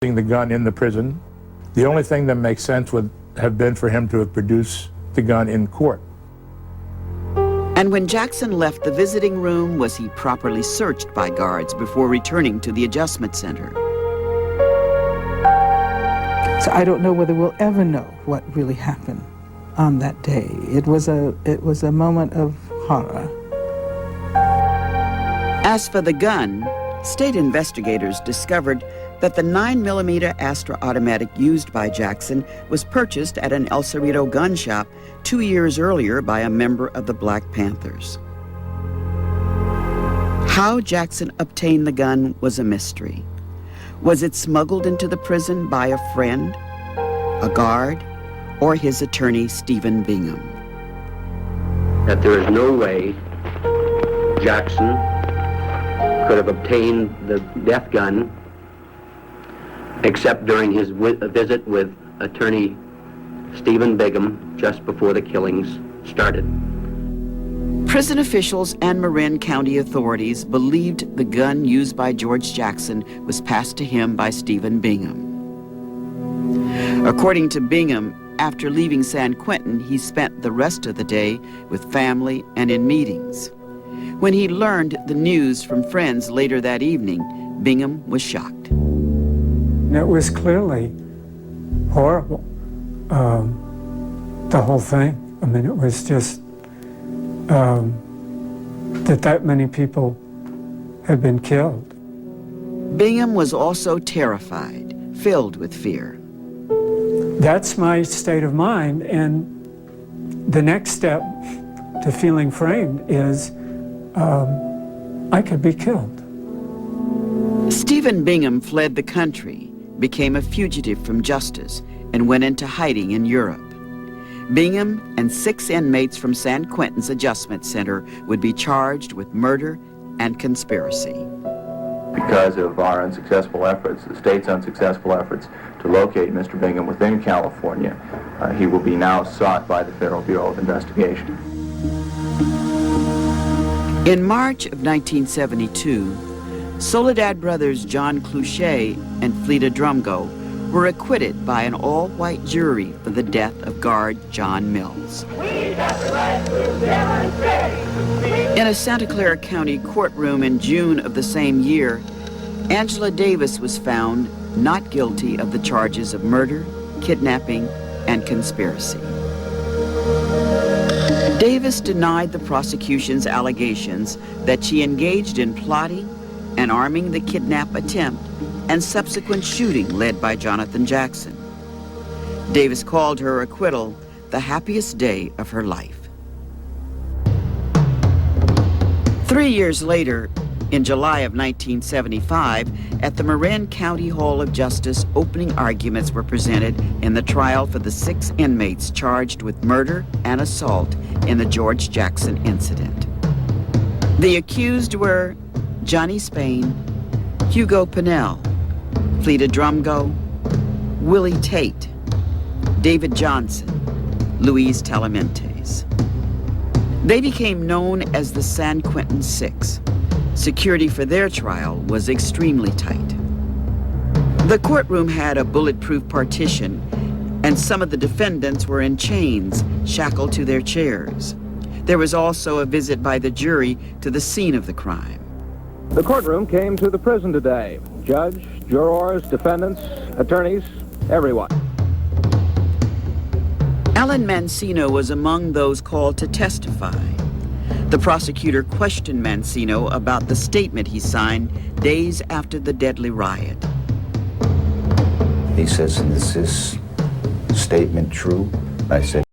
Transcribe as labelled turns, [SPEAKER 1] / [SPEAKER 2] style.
[SPEAKER 1] the gun in the prison. The only thing that makes sense would have been for him to have produced the gun in court.
[SPEAKER 2] And when Jackson left the visiting room, was he properly searched by guards before returning to the adjustment center?
[SPEAKER 3] So I don't know whether we'll ever know what really happened on that day. It was a moment of horror.
[SPEAKER 2] As for the gun, state investigators discovered that the 9mm Astra automatic used by Jackson was purchased at an El Cerrito gun shop 2 years earlier by a member of the Black Panthers. How Jackson obtained the gun was a mystery. Was it smuggled into the prison by a friend, a guard, or his attorney, Stephen Bingham?
[SPEAKER 4] That there is no way Jackson could have obtained the death gun except during his visit with attorney Stephen Bingham just before the killings started.
[SPEAKER 2] Prison officials and Marin County authorities believed the gun used by George Jackson was passed to him by Stephen Bingham. According to Bingham, after leaving San Quentin, he spent the rest of the day with family and in meetings. When he learned the news from friends later that evening, Bingham was shocked.
[SPEAKER 5] It was clearly horrible, the whole thing. I mean, it was just that many people had been killed.
[SPEAKER 2] Bingham was also terrified, filled with fear.
[SPEAKER 5] That's my state of mind, and the next step to feeling framed is I could be killed.
[SPEAKER 2] Stephen Bingham fled the country, became a fugitive from justice, and went into hiding in Europe. Bingham and 6 inmates from San Quentin's adjustment center would be charged with murder and conspiracy.
[SPEAKER 6] Because of our unsuccessful efforts, the state's unsuccessful efforts to locate Mr. Bingham within California, he will be now sought by the Federal Bureau of Investigation.
[SPEAKER 2] In March of 1972, Soledad brothers John Clouchet and Fleta Drumgo were acquitted by an all-white jury for the death of guard John Mills. In a Santa Clara County courtroom in June of the same year, Angela Davis was found not guilty of the charges of murder, kidnapping, and conspiracy. Davis denied the prosecution's allegations that she engaged in plotting and arming the kidnap attempt and subsequent shooting led by Jonathan Jackson. Davis called her acquittal the happiest day of her life. 3 years later, in July of 1975, at the Marin County Hall of Justice, opening arguments were presented in the trial for the 6 inmates charged with murder and assault in the George Jackson incident. The accused were Johnny Spain, Hugo Pinnell, Fleta Drumgo, Willie Tate, David Johnson, Luis Talamentes. They became known as the San Quentin Six. Security for their trial was extremely tight. The courtroom had a bulletproof partition, and some of the defendants were in chains, shackled to their chairs. There was also a visit by the jury to the scene of the crime.
[SPEAKER 7] The courtroom came to the prison today. Judge, jurors, defendants, attorneys, everyone.
[SPEAKER 2] Alan Mancino was among those called to testify. The prosecutor questioned Mancino about the statement he signed days after the deadly riot.
[SPEAKER 8] He says, "Is this statement true?" I said,